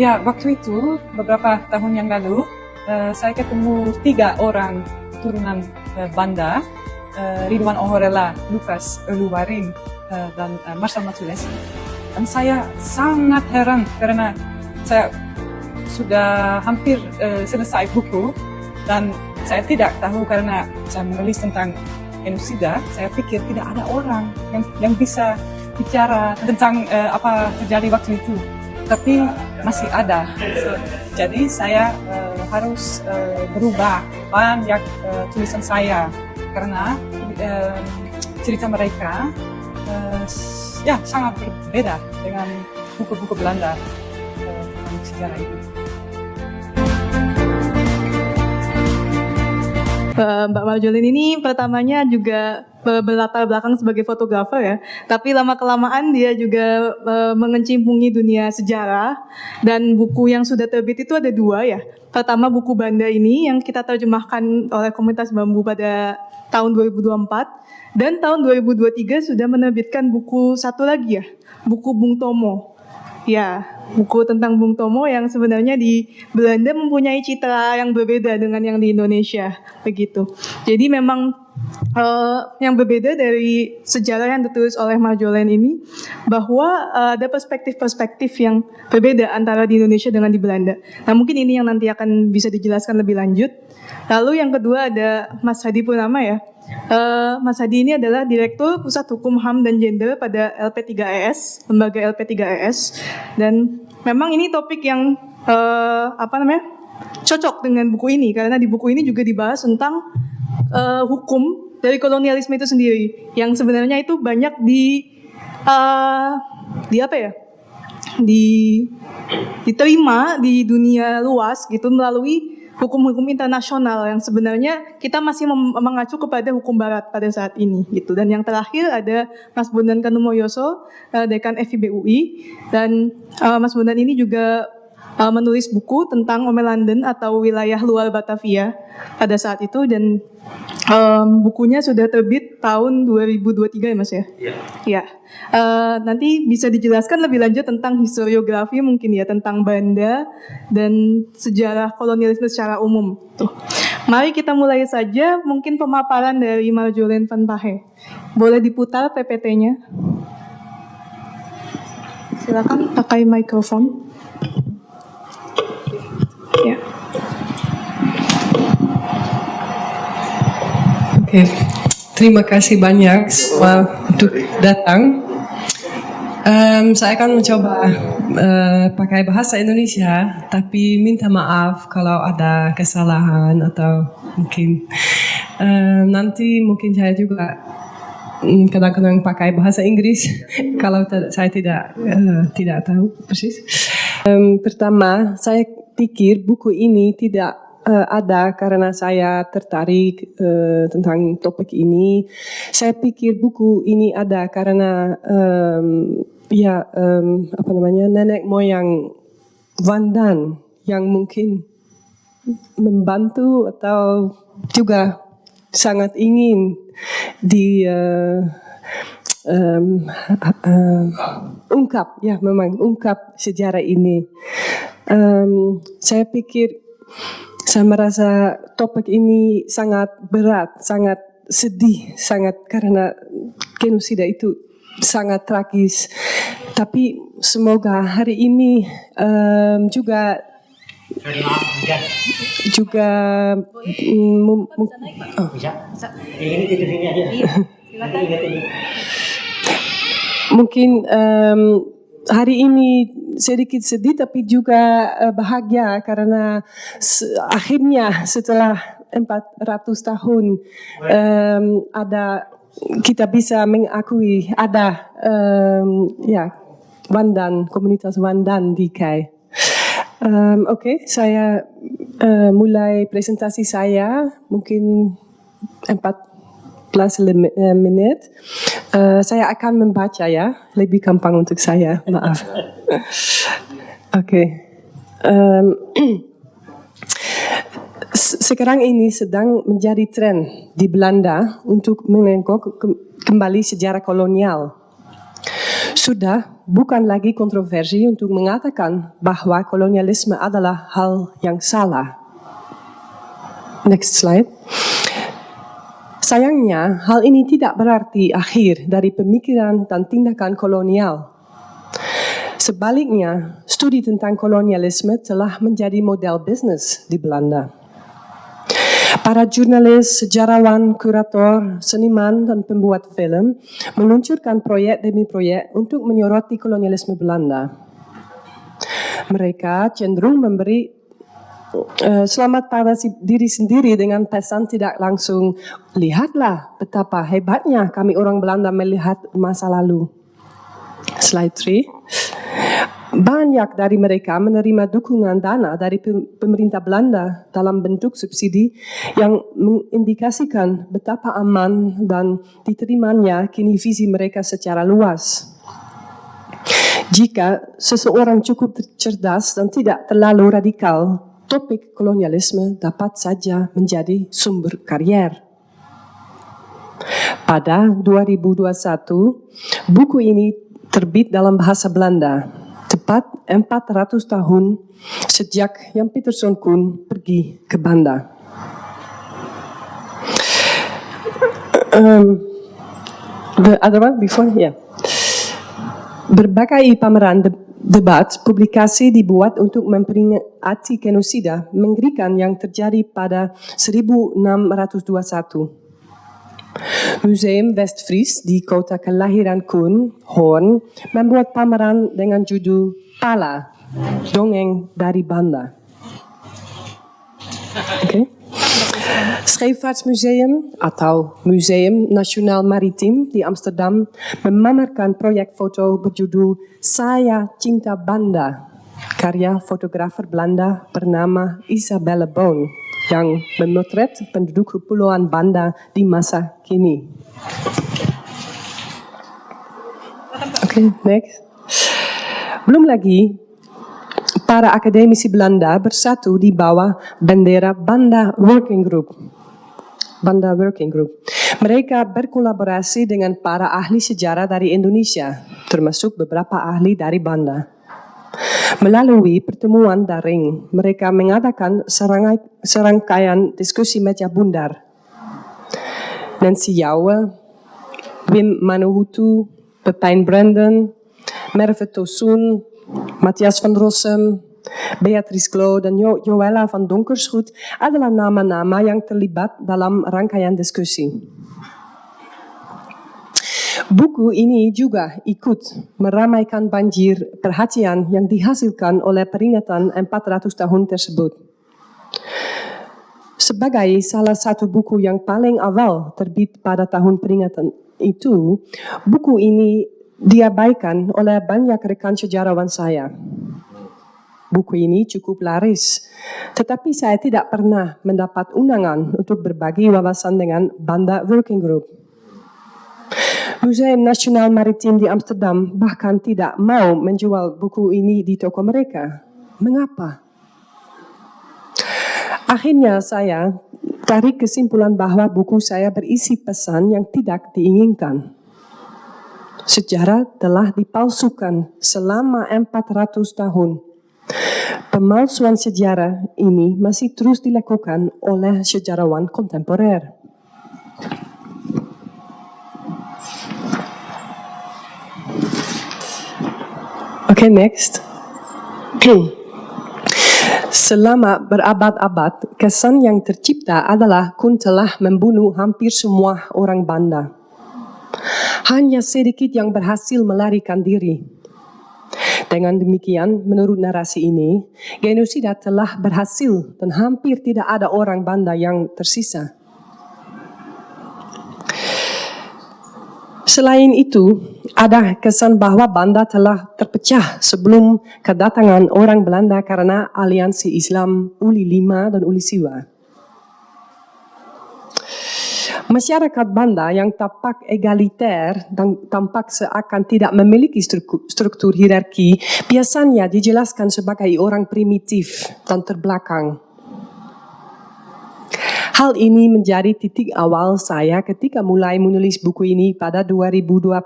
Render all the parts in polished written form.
Ya, waktu itu beberapa tahun yang lalu saya ketemu 3 orang turunan Banda, Ridwan Ohorela, Lukas Luwaring, dan Marcel Matules. Dan saya sangat heran karena saya sudah hampir selesai buku dan saya tidak tahu karena saya menulis tentang genosida. Saya pikir tidak ada orang yang bisa bicara tentang apa terjadi waktu itu. Tapi masih ada. Jadi saya harus berubah banyak tulisan saya karena cerita mereka sangat berbeda dengan buku-buku Belanda tentang sejarah itu. Mbak Marjolein ini pertamanya juga berlatar belakang sebagai fotografer ya, tapi lama-kelamaan dia juga mengecimpungi dunia sejarah, dan buku yang sudah terbit itu ada 2 ya. Pertama buku Banda ini yang kita terjemahkan oleh Komunitas Bambu pada tahun 2024, dan tahun 2023 sudah menerbitkan buku satu lagi ya, buku Bung Tomo. Ya, buku tentang Bung Tomo yang sebenarnya di Belanda mempunyai citra yang berbeda dengan yang di Indonesia, begitu. Jadi memang yang berbeda dari sejarah yang ditulis oleh Marjolein ini, bahwa ada perspektif-perspektif yang berbeda antara di Indonesia dengan di Belanda. Nah, mungkin ini yang nanti akan bisa dijelaskan lebih lanjut. Lalu yang kedua ada Mas Hadi Purnama ya. Mas Hadi ini adalah Direktur Pusat Hukum HAM dan Gender pada LP3ES, lembaga LP3ES, dan memang ini topik yang cocok dengan buku ini, karena di buku ini juga dibahas tentang hukum dari kolonialisme itu sendiri, yang sebenarnya itu banyak diterima di dunia luas gitu melalui hukum-hukum internasional yang sebenarnya kita masih mengacu kepada hukum barat pada saat ini gitu. Dan yang terakhir ada Mas Bondan Kanumoyoso, Dekan FIB UI, dan Mas Bondan ini juga menulis buku tentang Omelanden atau wilayah luar Batavia pada saat itu, dan bukunya sudah terbit tahun 2023 ya Mas ya? Iya. Ya. Nanti bisa dijelaskan lebih lanjut tentang historiografi mungkin ya, tentang Banda dan sejarah kolonialisme secara umum. Tuh. Mari kita mulai saja, mungkin pemaparan dari Marjolein van Pagee. Boleh diputar PPT-nya? Silakan pakai mikrofon. Ya. Oke, terima kasih banyak semua untuk datang. Saya akan mencoba pakai bahasa Indonesia, tapi minta maaf kalau ada kesalahan atau mungkin nanti mungkin saya juga kadang-kadang pakai bahasa Inggris kalau saya tidak tahu persis. Pertama, saya pikir buku ini tidak ada karena saya tertarik tentang topik ini. Saya pikir buku ini ada karena nenek moyang Wandan yang mungkin membantu atau juga sangat ingin ungkap sejarah ini. Saya pikir, saya merasa topik ini sangat berat, sangat sedih, karena genosida itu sangat tragis. Tapi semoga hari ini juga mungkin hari ini sedikit sedih tapi juga bahagia karena akhirnya setelah 400 tahun kita bisa mengakui ada Wandan, komunitas Wandan di Kai. Oke, saya mulai presentasi saya mungkin 14 menit. Saya akan membaca ya, lebih gampang untuk saya, maaf. Oke. Sekarang ini sedang menjadi tren di Belanda untuk menengok kembali sejarah kolonial. Sudah bukan lagi kontroversi untuk mengatakan bahwa kolonialisme adalah hal yang salah. Next slide. Sayangnya, hal ini tidak berarti akhir dari pemikiran dan tindakan kolonial. Sebaliknya, studi tentang kolonialisme telah menjadi model bisnis di Belanda. Para jurnalis, sejarawan, kurator, seniman, dan pembuat film meluncurkan proyek demi proyek untuk menyoroti kolonialisme Belanda. Mereka cenderung memberi selamat pada diri sendiri dengan pesan tidak langsung, lihatlah betapa hebatnya kami orang Belanda melihat masa lalu. Slide 3. Banyak dari mereka menerima dukungan dana dari pemerintah Belanda dalam bentuk subsidi yang mengindikasikan betapa aman dan diterimanya kini visi mereka secara luas. Jika seseorang cukup cerdas dan tidak terlalu radikal, topik kolonialisme dapat saja menjadi sumber karier. Pada 2021, buku ini terbit dalam bahasa Belanda. Tepat 400 tahun sejak Jan Pieterszoon Koen pergi ke Banda. The other one before, yeah. Berbagai pameran debat publikasi dibuat untuk memperingati genosida mengerikan yang terjadi pada 1621. Museum Westfries di kota kelahiran Koen, Hoorn, membuat pameran dengan judul Telah, Dongeng dari Banda. Okay. Scheepvaartmuseum atau Museum Nasional Maritim di Amsterdam memamerkan proyek foto berjudul Saya Cinta Banda, karya fotografer Belanda bernama Isabelle Boon, yang memotret penduduk kepulauan Banda di masa kini. Okay, next. Belum lagi, para akademisi Belanda bersatu di bawah bendera Banda Working Group. Banda Working Group. Mereka berkolaborasi dengan para ahli sejarah dari Indonesia, termasuk beberapa ahli dari Banda. Melalui pertemuan daring, mereka mengadakan serangkaian diskusi meja bundar. Nancy Jouwe, Wim Manuhutu, Pepijn Brandon, Merve Tosun, Matthias van Rossum, Beatrice Glo, dan Joella van Donkersgoed adalah nama-nama yang terlibat dalam rangkaian diskusi. Buku ini juga ikut meramaikan banjir perhatian yang dihasilkan oleh peringatan 400 tahun tersebut. Sebagai salah satu buku yang paling awal terbit pada tahun peringatan itu, buku ini diabaikan oleh banyak rekan sejarawan saya. Buku ini cukup laris, tetapi saya tidak pernah mendapat undangan untuk berbagi wawasan dengan Banda Working Group. Museum Nasional Maritim di Amsterdam bahkan tidak mau menjual buku ini di toko mereka. Mengapa? Akhirnya saya tarik kesimpulan bahwa buku saya berisi pesan yang tidak diinginkan. Sejarah telah dipalsukan selama 400 tahun. Pemalsuan sejarah ini masih terus dilakukan oleh sejarawan kontemporer. Okay, next. Selama berabad-abad, kesan yang tercipta adalah Koen telah membunuh hampir semua orang Banda. Hanya sedikit yang berhasil melarikan diri. Dengan demikian, menurut narasi ini, genosida telah berhasil dan hampir tidak ada orang Banda yang tersisa. Selain itu, ada kesan bahwa Banda telah terpecah sebelum kedatangan orang Belanda karena aliansi Islam Uli V dan Uli Siwa. Masyarakat Banda yang tampak egaliter dan tampak seakan tidak memiliki struktur hierarki biasanya dijelaskan sebagai orang primitif dan terbelakang. Hal ini menjadi titik awal saya ketika mulai menulis buku ini pada 2020.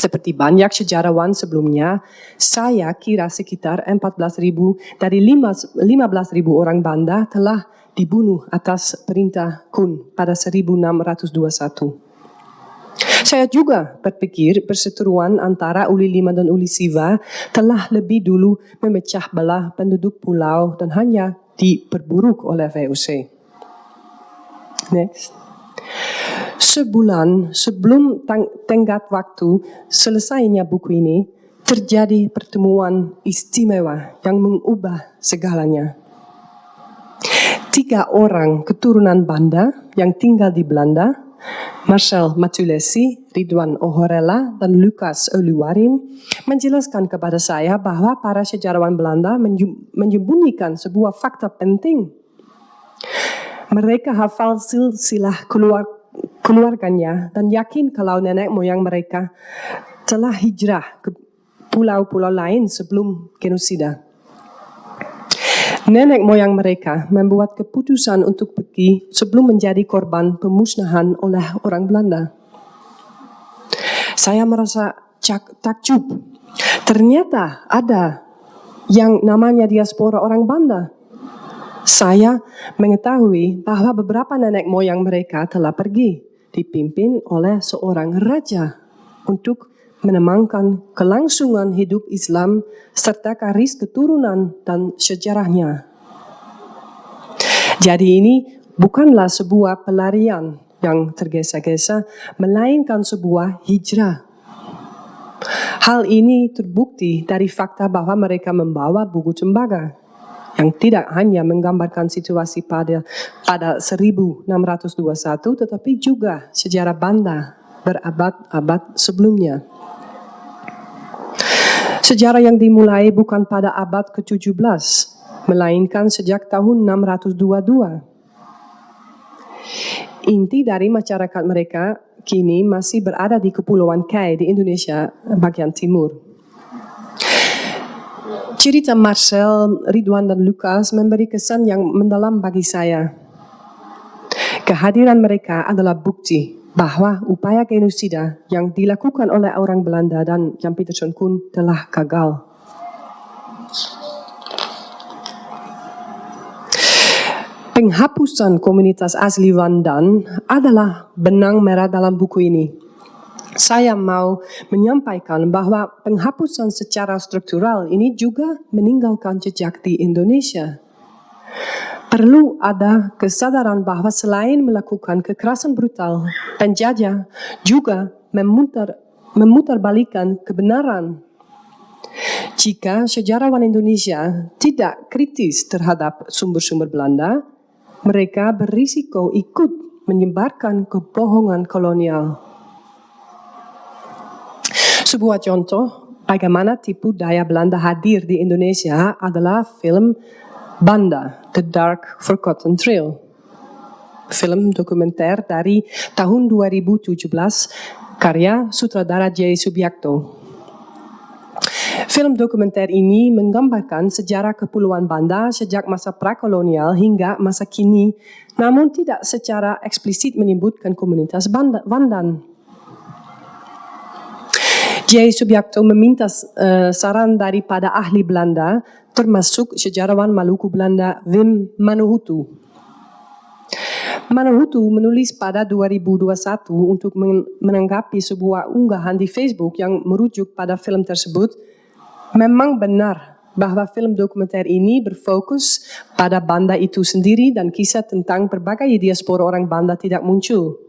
Seperti banyak sejarawan sebelumnya, saya kira sekitar 14.000 dari 15.000 orang Banda telah dibunuh atas perintah Kun pada 1621. Saya juga berpikir perseteruan antara Uli Lima dan Uli Siva telah lebih dulu memecah belah penduduk pulau dan hanya diperburuk oleh VOC. Next. Sebulan sebelum tenggat waktu selesainya buku ini, terjadi pertemuan istimewa yang mengubah segalanya. 3 orang keturunan Banda yang tinggal di Belanda, Marcel Matulesi, Ridwan Ohorella, dan Lucas Oluwarin, menjelaskan kepada saya bahwa para sejarawan Belanda menyembunyikan sebuah fakta penting. Mereka hafal silsilah keluarganya dan yakin kalau nenek moyang mereka telah hijrah ke pulau-pulau lain sebelum genosida. Nenek moyang mereka membuat keputusan untuk pergi sebelum menjadi korban pemusnahan oleh orang Belanda. Saya merasa takjub. Ternyata ada yang namanya diaspora orang Banda. Saya mengetahui bahwa beberapa nenek moyang mereka telah pergi, dipimpin oleh seorang raja untuk menambahkan kelangsungan hidup Islam serta garis keturunan dan sejarahnya. Jadi ini bukanlah sebuah pelarian yang tergesa-gesa, melainkan sebuah hijrah. Hal ini terbukti dari fakta bahwa mereka membawa buku tembaga yang tidak hanya menggambarkan situasi pada 1621, tetapi juga sejarah Banda berabad-abad sebelumnya. Sejarah yang dimulai bukan pada abad ke-17, melainkan sejak tahun 622. Inti dari masyarakat mereka kini masih berada di Kepulauan Kai di Indonesia bagian timur. Cerita Marcel, Ridwan, dan Lucas memberi kesan yang mendalam bagi saya. Kehadiran mereka adalah bukti bahwa upaya genosida yang dilakukan oleh orang Belanda dan Jan Pieterszoon Koen telah gagal. Penghapusan komunitas asli Wandan adalah benang merah dalam buku ini. Saya mau menyampaikan bahwa penghapusan secara struktural ini juga meninggalkan jejak di Indonesia. Perlu ada kesadaran bahwa selain melakukan kekerasan brutal, penjajah juga memutarbalikkan kebenaran. Jika sejarawan Indonesia tidak kritis terhadap sumber-sumber Belanda, mereka berisiko ikut menyebarkan kebohongan kolonial. Sebuah contoh bagaimana tipu daya Belanda hadir di Indonesia adalah film Banda, The Dark Forgotten Trail. Film dokumenter dari tahun 2017, karya sutradara J. Subiakto. Film dokumenter ini menggambarkan sejarah Kepulauan Banda sejak masa prakolonial hingga masa kini, namun tidak secara eksplisit menyebutkan komunitas Wandan. J. Subiakto meminta saran daripada ahli Belanda, termasuk sejarawan Maluku Belanda Wim Manuhutu. Manuhutu menulis pada 2021 untuk menanggapi sebuah unggahan di Facebook yang merujuk pada film tersebut. Memang benar bahwa film dokumenter ini berfokus pada Banda itu sendiri dan kisah tentang berbagai diaspora orang Banda tidak muncul.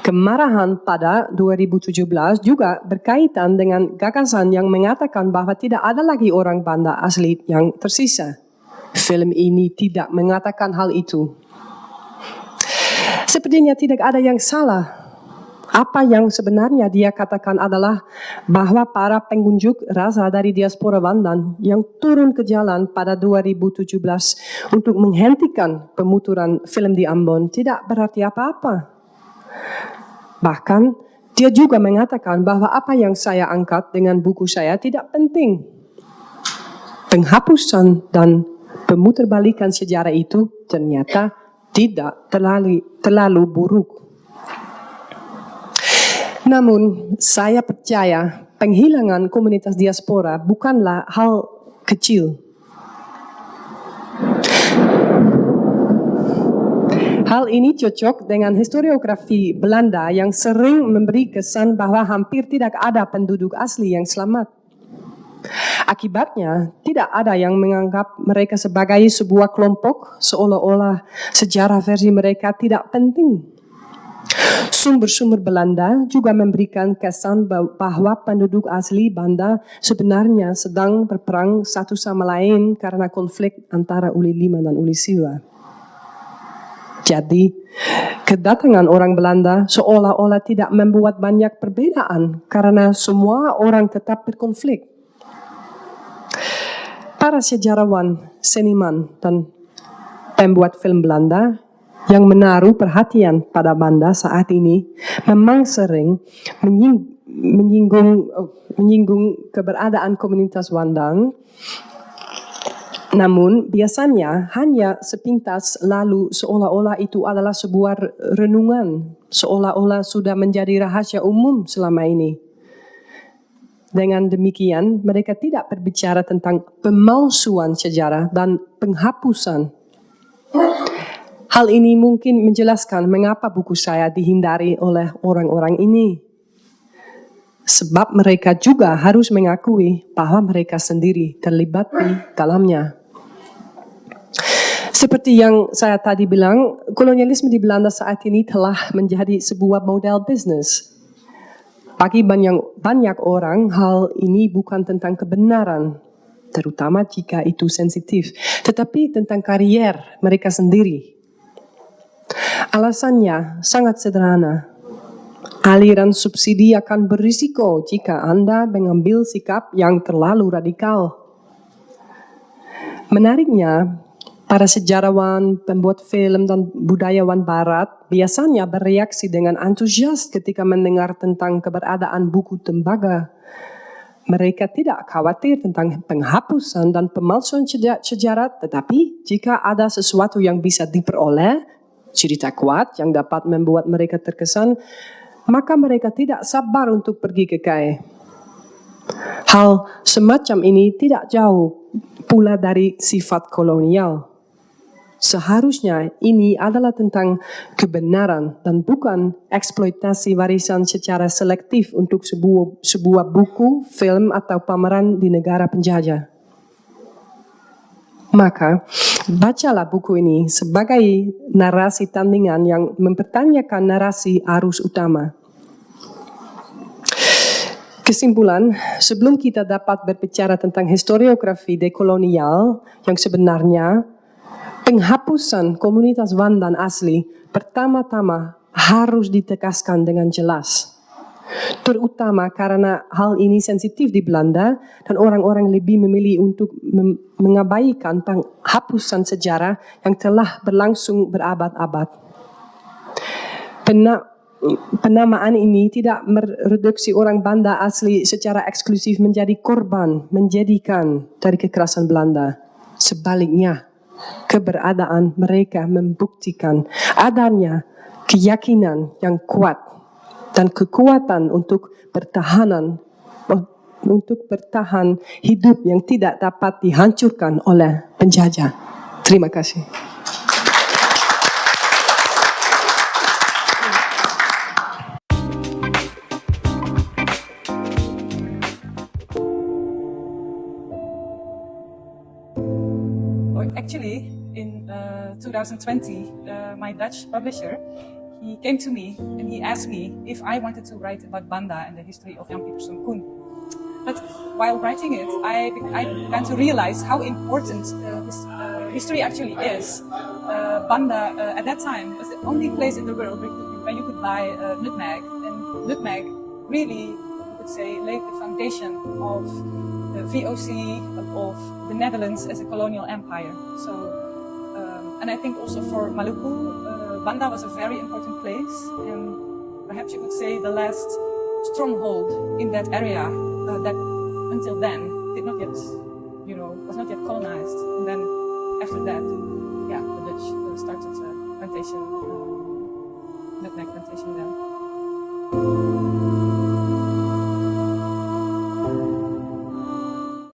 Kemarahan pada 2017 juga berkaitan dengan gagasan yang mengatakan bahwa tidak ada lagi orang Banda asli yang tersisa. Film ini tidak mengatakan hal itu. Sepertinya tidak ada yang salah. Apa yang sebenarnya dia katakan adalah bahwa para pengunjuk rasa dari diaspora Wandan yang turun ke jalan pada 2017 untuk menghentikan pemuturan film di Ambon tidak berarti apa-apa. Bahkan, dia juga mengatakan bahwa apa yang saya angkat dengan buku saya tidak penting. Penghapusan dan pemutarbalikan sejarah itu ternyata tidak terlalu buruk. Namun, saya percaya penghilangan komunitas diaspora bukanlah hal kecil. Hal ini cocok dengan historiografi Belanda yang sering memberi kesan bahwa hampir tidak ada penduduk asli yang selamat. Akibatnya, tidak ada yang menganggap mereka sebagai sebuah kelompok, seolah-olah sejarah versi mereka tidak penting. Sumber-sumber Belanda juga memberikan kesan bahwa penduduk asli Banda sebenarnya sedang berperang satu sama lain karena konflik antara Uli Lima dan Uli Siwa. Jadi, kedatangan orang Belanda seolah-olah tidak membuat banyak perbedaan karena semua orang tetap berkonflik. Para sejarawan, seniman, dan pembuat film Belanda yang menaruh perhatian pada Banda saat ini memang sering menyinggung keberadaan komunitas Wandan. Namun biasanya hanya sepintas lalu seolah-olah itu adalah sebuah renungan, seolah-olah sudah menjadi rahasia umum selama ini. Dengan demikian, mereka tidak berbicara tentang pemalsuan sejarah dan penghapusan. Hal ini mungkin menjelaskan mengapa buku saya dihindari oleh orang-orang ini. Sebab mereka juga harus mengakui bahwa mereka sendiri terlibat di dalamnya. Seperti yang saya tadi bilang, kolonialisme di Belanda saat ini telah menjadi sebuah model bisnis. Bagi banyak orang, hal ini bukan tentang kebenaran, terutama jika itu sensitif, tetapi tentang karier mereka sendiri. Alasannya sangat sederhana. Aliran subsidi akan berisiko jika Anda mengambil sikap yang terlalu radikal. Menariknya, para sejarawan, pembuat film, dan budayawan Barat biasanya bereaksi dengan antusias ketika mendengar tentang keberadaan buku tembaga. Mereka tidak khawatir tentang penghapusan dan pemalsuan sejarah, tetapi jika ada sesuatu yang bisa diperoleh, cerita kuat yang dapat membuat mereka terkesan, maka mereka tidak sabar untuk pergi ke KAI. Hal semacam ini tidak jauh pula dari sifat kolonial. Seharusnya ini adalah tentang kebenaran dan bukan eksploitasi warisan secara selektif untuk sebuah buku, film, atau pameran di negara penjajah. Maka, bacalah buku ini sebagai narasi tandingan yang mempertanyakan narasi arus utama. Kesimpulan, sebelum kita dapat berbicara tentang historiografi dekolonial yang sebenarnya, penghapusan komunitas Wandan asli pertama-tama harus ditegaskan dengan jelas. Terutama karena hal ini sensitif di Belanda dan orang-orang lebih memilih untuk mengabaikan penghapusan sejarah yang telah berlangsung berabad-abad. Penamaan ini tidak mereduksi orang Banda asli secara eksklusif menjadi korban menjadikan dari kekerasan Belanda. Sebaliknya, keberadaan mereka membuktikan adanya keyakinan yang kuat dan kekuatan untuk bertahan hidup yang tidak dapat dihancurkan oleh penjajah. Terima kasih. Actually, in 2020, my Dutch publisher, he came to me and he asked me if I wanted to write about Banda and the history of Jan Pieterszoon Koen. But while writing it, I began to realize how important history actually is. Banda at that time was the only place in the world where you could buy nutmeg, and nutmeg really, you could say, laid the foundation of the VOC, of the Netherlands as a colonial empire. So, and I think also for Maluku, Banda was a very important place, and perhaps you could say the last stronghold in that area that until then did not yet, was not yet colonized. And then after that, the Dutch started